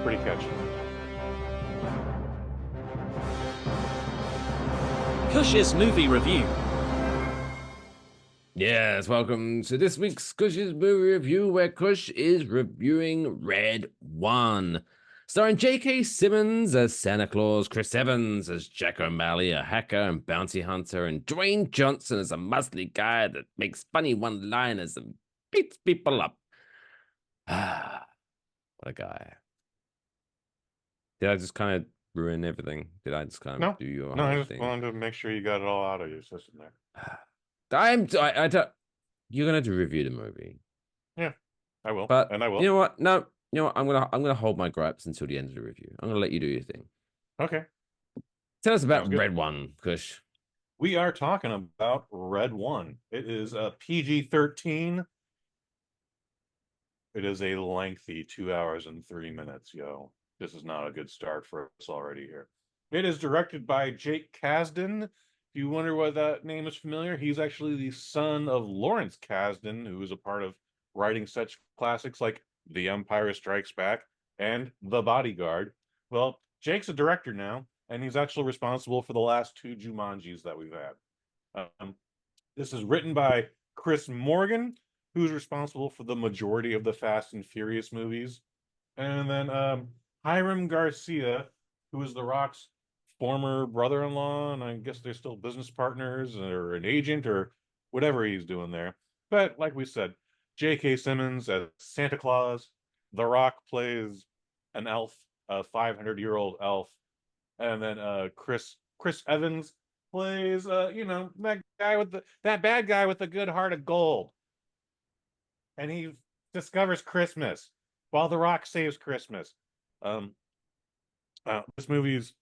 Pretty catchy. Kush's movie review. Yes, welcome to this week's Kush's movie review, where Kush is reviewing Red One, starring J.K. Simmons as Santa Claus, Chris Evans as Jack O'Malley, a hacker and bounty hunter, and Dwayne Johnson as a muscly guy that makes funny one-liners and beats people up. Ah, what a guy! Did I just kind of ruin everything? Did I just kind of No, do your no, I whole just thing? wanted to make sure you got it all out of your system there. I don't. You're gonna have to review the movie. Yeah, I will, But and I you will. know what? No, you know what? I'm gonna hold my gripes until the end of the review. I'm gonna let you do your thing. Okay, Tell us sounds about good. Red One, Kush. We are talking about Red One. It is a PG-13. It is a lengthy 2 hours and 3 minutes, yo. This is not a good start for us already here. It is directed by Jake Kasdan. If you wonder why that name is familiar, he's actually the son of Lawrence Kasdan, who is a part of writing such classics like The Empire Strikes Back and The Bodyguard. Well, Jake's a director now, and he's actually responsible for the last two Jumanjis that we've had. This is written by Chris Morgan, who's responsible for the majority of the Fast and Furious movies. And then Hiram Garcia, who is The Rock's former brother-in-law, and I guess they're still business partners or an agent or whatever he's doing there. But like we said, J.K. Simmons as Santa Claus. The Rock plays an elf, a 500-year-old elf. And then Chris Evans plays that guy with that bad guy with the good heart of gold, and he discovers Christmas while The Rock saves Christmas. Um, this movie's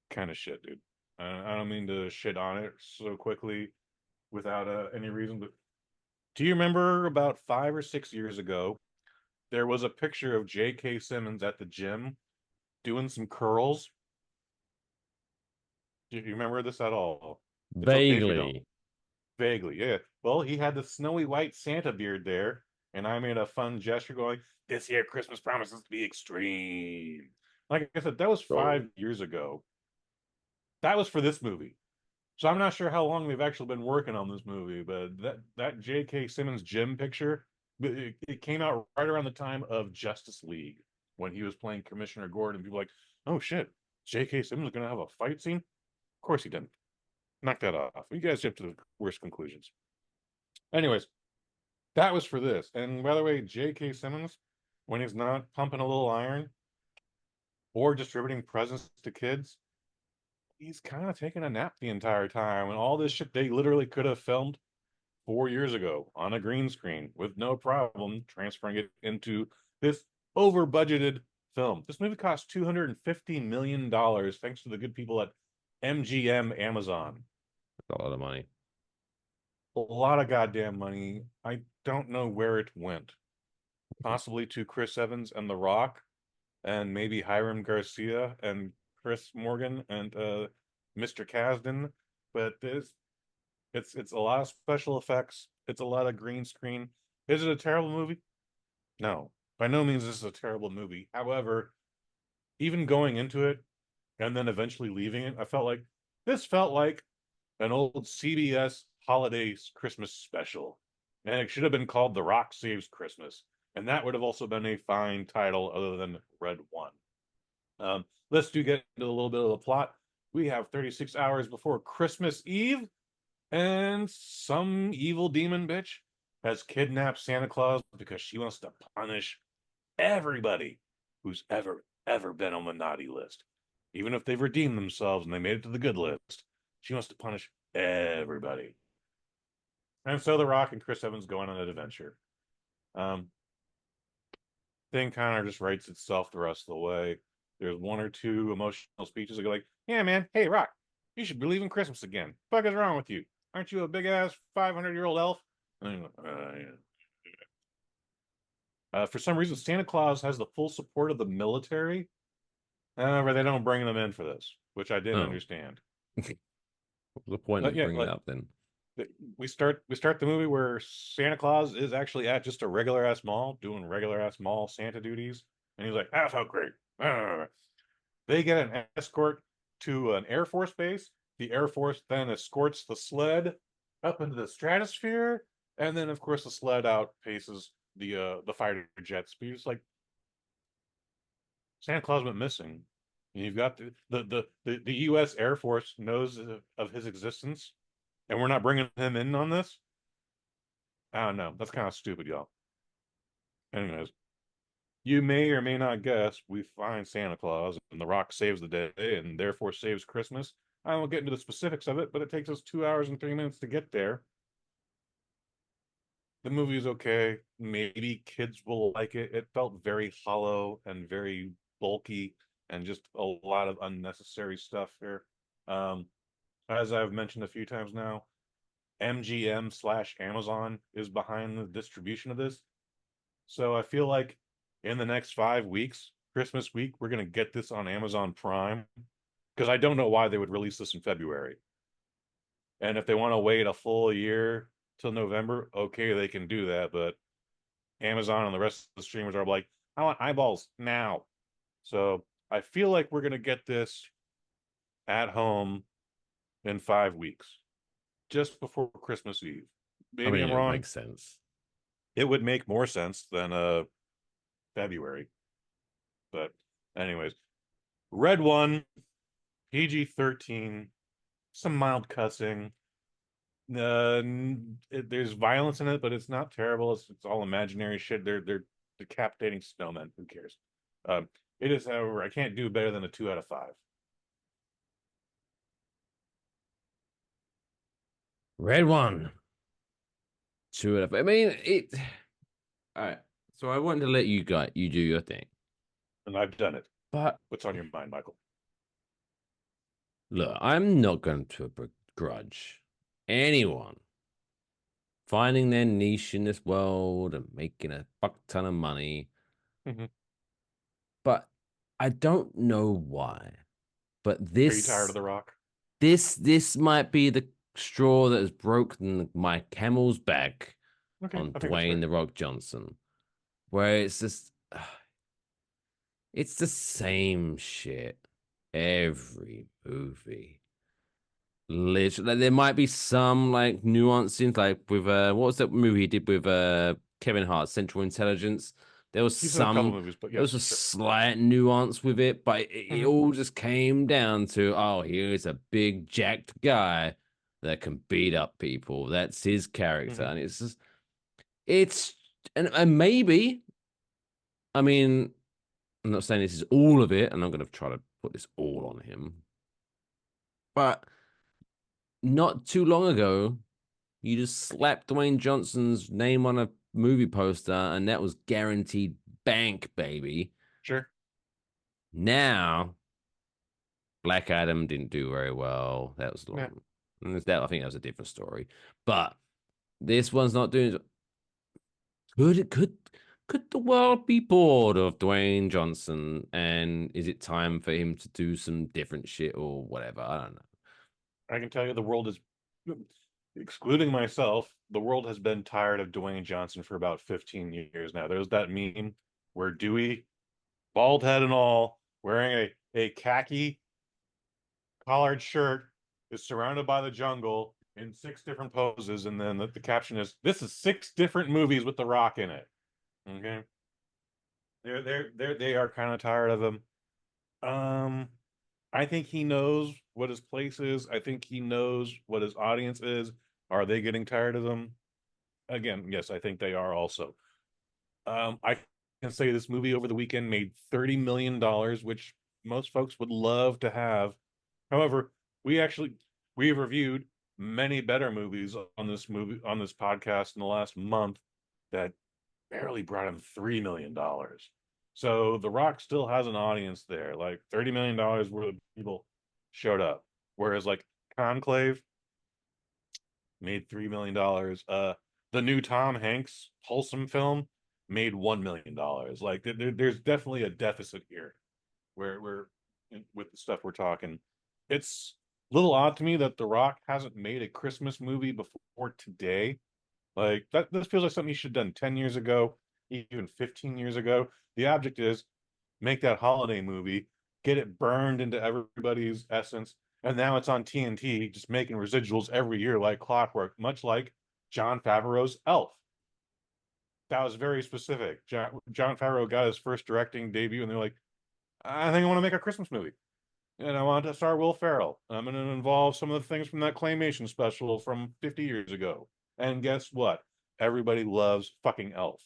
kind of shit, dude. I don't mean to shit on it so quickly without any reason, but do you remember about 5 or 6 years ago there was a picture of J.K. Simmons at the gym doing some curls? Do you remember this at all? It's okay if you don't. Vaguely. Vaguely, yeah. Well, he had the snowy white Santa beard there, and I made a fun gesture going, "This year Christmas promises to be extreme." Like I said, that was Oh. 5 years ago. That was for this movie. So I'm not sure how long they've actually been working on this movie, but that J.K. Simmons gym picture, it came out right around the time of Justice League when he was playing Commissioner Gordon. People were like, "Oh shit, J.K. Simmons is gonna have a fight scene?" Of course he didn't. Knock that off. You guys jump to the worst conclusions. Anyways, that was for this. And by the way, J.K. Simmons, when he's not pumping a little iron or distributing presents to kids, he's kind of taking a nap the entire time. And all this shit they literally could have filmed 4 years ago on a green screen with no problem transferring it into this over budgeted film. This movie cost $250 million thanks to the good people at MGM Amazon. That's a lot of money. A lot of goddamn money. I don't know where it went. Possibly to Chris Evans and The Rock, and maybe Hiram Garcia and Chris Morgan and Mr. Kasdan. But it's a lot of special effects. It's a lot of green screen. Is it a terrible movie? No, by no means is this a terrible movie. However, even going into it and then eventually leaving it, I felt like this felt like an old CBS holiday Christmas special. And it should have been called The Rock Saves Christmas. And that would have also been a fine title other than Red One. Let's get into a little bit of the plot. We have 36 hours before Christmas Eve, and some evil demon bitch has kidnapped Santa Claus because she wants to punish everybody who's ever been on the naughty list. Even if they've redeemed themselves and they made it to the good list, she wants to punish everybody. And so The Rock and Chris Evans go on an adventure. Um, thing kind of just writes itself the rest of the way. There's one or two emotional speeches that go like, "Yeah, man, hey, Rock, you should believe in Christmas again. What is wrong with you? Aren't you a big ass 500-year-old elf?" For some reason, Santa Claus has the full support of the military. However, they don't bring them in for this, which I didn't Oh, understand. what's the point But of yeah, bringing it up then? we start the movie where Santa Claus is actually at just a regular ass mall doing regular ass mall Santa duties. And he's like, that's how great. They get an escort to an Air Force base. The Air Force then escorts the sled up into the stratosphere, and then of course the sled outpaces the fighter jets. But it's like Santa Claus went missing. And you've got the U.S. Air Force knows of his existence, and we're not bringing him in on this. I don't know. That's kind of stupid, y'all. Anyways, you may or may not guess we find Santa Claus, and The Rock saves the day, and therefore saves Christmas. I won't get into the specifics of it, but it takes us 2 hours and 3 minutes to get there. The movie is okay. Maybe kids will like it. It felt very hollow and very bulky and just a lot of unnecessary stuff here. Um, as I've mentioned a few times now, MGM/Amazon is behind the distribution of this. So I feel like in the next 5 weeks, Christmas week, we're going to get this on Amazon Prime because I don't know why they would release this in February. And if they want to wait a full year till November, okay, they can do that. But Amazon and the rest of the streamers are like, I want eyeballs now. So I feel like we're going to get this at home in 5 weeks, just before Christmas Eve. I Maybe mean, I'm it wrong. makes sense. It would make more sense than February. But anyways, Red One, PG-13, some mild cussing. There's violence in it, but it's not terrible. It's all imaginary shit. They're decapitating snowmen. Who cares? It is, however, I can't do better than a 2 out of 5. Red One. Two out of. I mean, it. All right. So I wanted to let you do your thing, And I've done it. but What's on your mind, Michael? look, I'm not going to begrudge anyone finding their niche in this world and making a fuck ton of money. Mhm. But I don't know why. But Are you tired of The Rock? this might be the straw that has broken my camel's back Okay, on I think that's fair. Dwayne the Rock Johnson, where it's just it's the same shit every movie. Literally, like, there might be some like nuances, like with what was that movie he did with Kevin Hart, Central Intelligence? There was He's in a couple some, movies, but there was yes, a sure. slight nuance with it, but it Mhm. all just came down to, oh, here's a big jacked guy that can beat up people. That's his character, Mhm. and it's just, it's, and maybe, I mean, I'm not saying this is all of it, and I'm going to try to put this all on him, but not too long ago, you just slapped Dwayne Johnson's name on a movie poster, and that was guaranteed bank, baby. Sure. Now, Black Adam didn't do very well. That was Yeah. long. That I think that was a different story. But this one's not doing. Could the world be bored of Dwayne Johnson? And is it time for him to do some different shit or whatever? I don't know. I can tell you the world is, excluding myself, the world has been tired of Dwayne Johnson for about 15 years now. There's that meme where Dewey, bald head and all, wearing a khaki collared shirt, is surrounded by the jungle in 6 different poses, and then the caption is, "This is 6 different movies with The Rock in it." Okay, they are kind of tired of him. Um, I think he knows what his place is. I think he knows what his audience is. Are they getting tired of him? Again, yes, I think they are also. I can say this movie over the weekend made $30 million, which most folks would love to have. However, we've reviewed many better movies on this podcast in the last month that barely brought him $3 million. So The Rock still has an audience there. Like $30 million worth of people showed up. Whereas like Conclave made $3 million. The new Tom Hanks wholesome film made $1 million. Like there's definitely a deficit here where with the stuff we're talking. It's a little odd to me that The Rock hasn't made a Christmas movie before today. Like that, this feels like something he should have done 10 years ago, even 15 years ago. The object is make that holiday movie, get it burned into everybody's essence, and now it's on TNT, just making residuals every year like clockwork, much like Jon Favreau's Elf. That was very specific. Jon Favreau got his first directing debut, and they're like, I think I want to make a Christmas movie. And I want to star Will Ferrell. I'm going to involve some of the things from that claymation special from 50 years ago. And guess what? Everybody loves fucking Elf.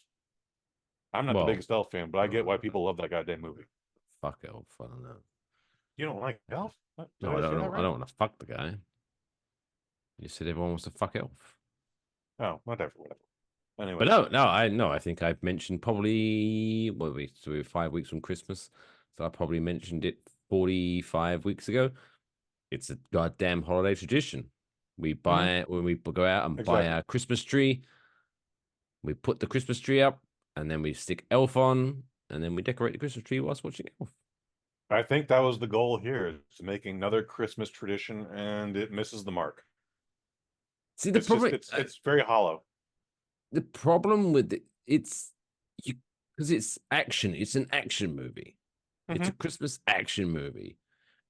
I'm not the Well, biggest Elf fan, but I get why people love that goddamn movie. fuck Elf. I don't know. You don't like Elf? No, I don't know. I don't want to fuck the guy. You said everyone wants to fuck Elf. Oh, whatever. Anyway. But I think I've mentioned probably so we're 5 weeks from Christmas. So I probably mentioned it 45 weeks ago. It's a goddamn holiday tradition. We buy it when we go out and buy our Christmas tree. We put the Christmas tree up, and then we stick Elf on, and then we decorate the Christmas tree whilst watching Elf. I think that was the goal here, is making another Christmas tradition, and it misses the mark. See, the problem it's very hollow. The problem with it's because it's action. It's an action movie. It's a Christmas action movie.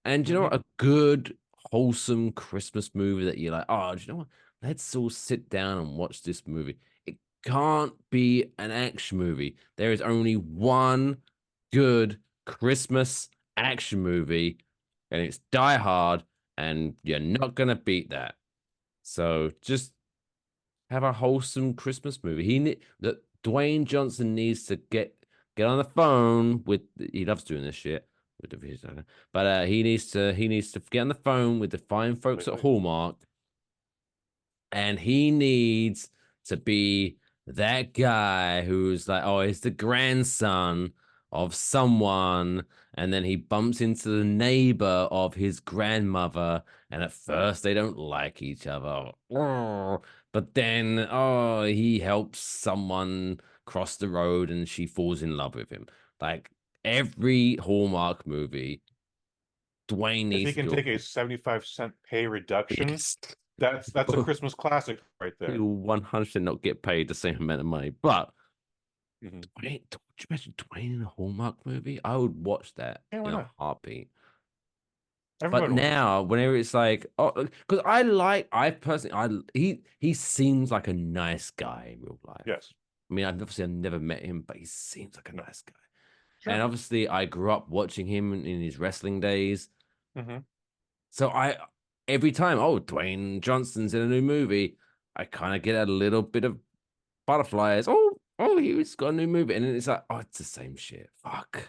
And you know what? A good, wholesome Christmas movie that you're like, oh, do you know what? Let's all sit down and watch this movie. It can't be an action movie. There is only one good Christmas action movie, and it's Die Hard, and you're not going to beat that. So just have a wholesome Christmas movie. That Dwayne Johnson needs to get on the phone with. He loves doing this shit with the videos, but he needs to get on the phone with the fine folks at Hallmark, and he needs to be that guy who's like, oh, he's the grandson of someone, and then he bumps into the neighbor of his grandmother, and at first they don't like each other. But then, he helps someone cross the road and she falls in love with him. Like every Hallmark movie, Dwayne needs to do. If he can take a 75-cent pay reduction, yes. that's a Christmas classic right there. He'll 100% not get paid the same amount of money. But Dwayne, would you imagine Dwayne in a Hallmark movie? I would watch that in a heartbeat. But now, whenever it's like, because he seems like a nice guy in real life. Yes. I mean, I've never met him, but he seems like a nice guy. Sure. And obviously, I grew up watching him in his wrestling days. So every time, Dwayne Johnson's in a new movie, I kind of get a little bit of butterflies. He's got a new movie. And then it's like, it's the same shit. Fuck.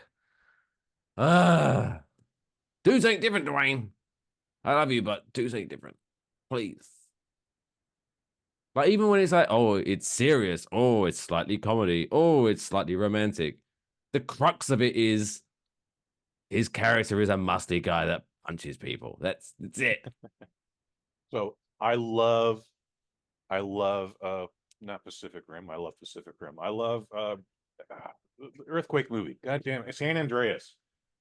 Dudes ain't different, Dwayne. I love you, but dudes ain't different. Please. Like, even when it's like, it's serious. It's slightly comedy. It's slightly romantic. The crux of it is his character is a musty guy that punches people. That's it. So I love not Pacific Rim. I love Pacific Rim. I love earthquake movie. God damn it. San Andreas.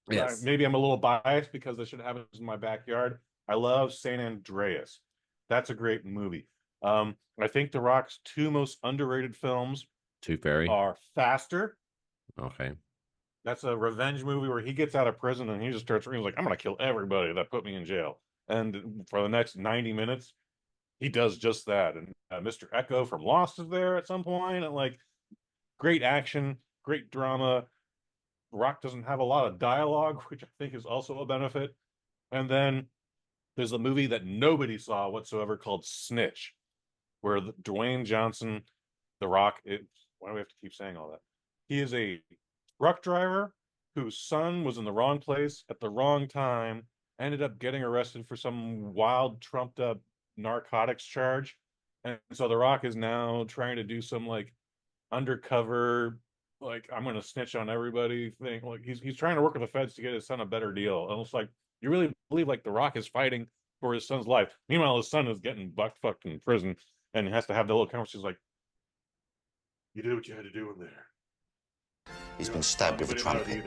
Yes. Maybe I'm a little biased because I should have it in my backyard. I love San Andreas. That's a great movie. I think The Rock's two most underrated films are Faster. Okay. That's a revenge movie where he gets out of prison and he just starts like, I'm going to kill everybody that put me in jail. And for the next 90 minutes, he does just that. And Mr. Echo from Lost is there at some point. And like, great action, great drama. Rock doesn't have a lot of dialogue, which I think is also a benefit. And then there's a movie that nobody saw whatsoever called Snitch, where Dwayne Johnson, The Rock, why do we have to keep saying all that? He is a truck driver whose son was in the wrong place at the wrong time, ended up getting arrested for some wild, trumped up narcotics charge. And so The Rock is now trying to do some like undercover, like, I'm going to snitch on everybody thing. Like, he's trying to work with the feds to get his son a better deal. And it's like, you really believe like The Rock is fighting for his son's life. Meanwhile, his son is getting buck-fucked in prison and he has to have the little conversation like, you did what you had to do in there. He's been stabbed with a trumpet.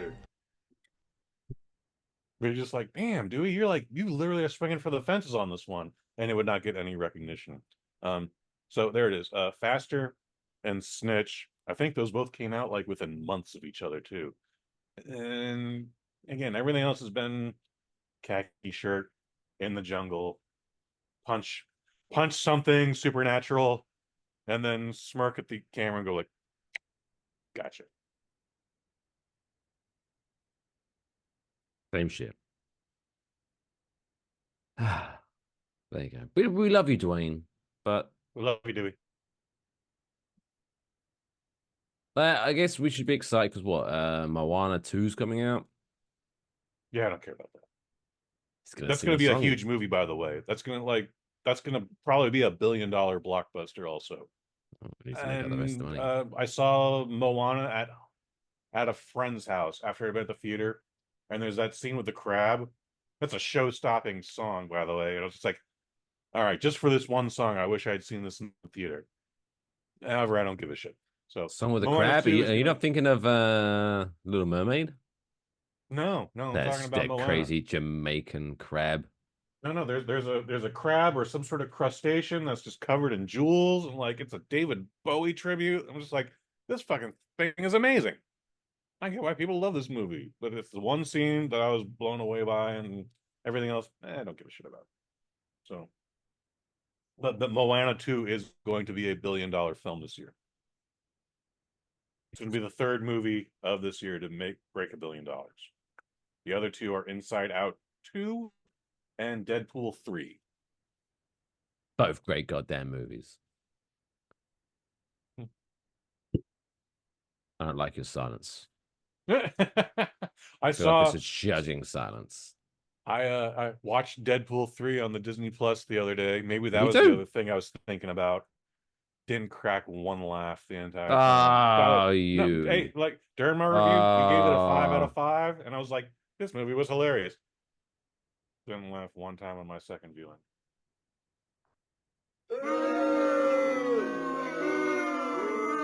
But you're just like, damn, Dewey, you literally are swinging for the fences on this one. And it would not get any recognition. So there it is. Faster and Snitch. I think those both came out like within months of each other too. And again, everything else has been khaki shirt in the jungle, punch something supernatural, and then smirk at the camera and go like, gotcha. Same shit. There you go. We love you, Dwayne, but We love you, Dewey. I guess we should be excited because what? Moana 2's coming out. Yeah, I don't care about that. That's Gonna be a huge movie, by the way. That's gonna probably be $1 billion blockbuster also. Need to make out the rest of the money. I saw Moana at a friend's house after I'd been at the theater, and there's that scene with the crab. That's a show-stopping song, by the way. And I was just like, all right, just for this one song, I wish I'd seen this in the theater. However, I don't give a shit. So Song with the Moana crab? 2 Are is you gonna- not thinking of Little Mermaid? No, I'm That's talking about that Moana. crazy Jamaican crab. No, there's a crab or some sort of crustacean that's just covered in jewels, and like it's a David Bowie tribute. I'm just like, this fucking thing is amazing. I get why people love this movie, but it's the one scene that I was blown away by, and everything else, I don't give a shit about. So, but Moana 2 is going to be a $1 billion film this year. It's going to be the third movie of this year to break $1 billion. The other two are Inside Out 2 and Deadpool 3. Both great goddamn movies. I don't like your silence. I I feel saw. like this is judging silence. I watched Deadpool 3 on the Disney Plus the other day. Maybe that Me was too. the other thing I was thinking about. Didn't crack one laugh the entire Oh, time. you. No, hey, like during my review, you gave it a 5 out of 5, and I was like, this movie was hilarious. Didn't laugh one time on my second viewing.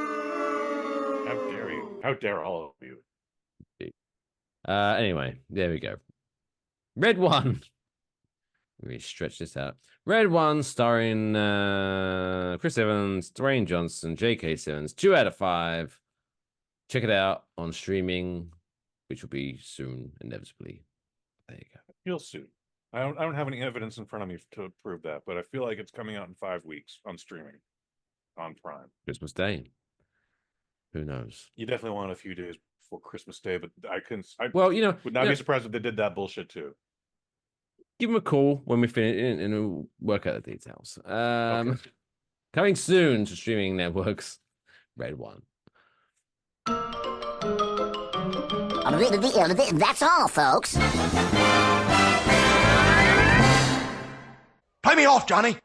How dare you? How dare all of you? Anyway, there we go. Red One. Let me stretch this out. Red One, starring Chris Evans, Dwayne Johnson, J.K. Simmons. 2 out of 5. Check it out on streaming, which will be soon, inevitably. There you go. Feel soon. I don't have any evidence in front of me to prove that, but I feel like it's coming out in 5 weeks on streaming on Prime. Christmas Day. Who knows? You definitely want a few days before Christmas Day, but I couldn't. I Well, would not be surprised if they did that bullshit too. give them a call when we finish and we'll work out the details. Okay. Coming soon to streaming networks. Red One. That's all, folks. Pay me off, Johnny.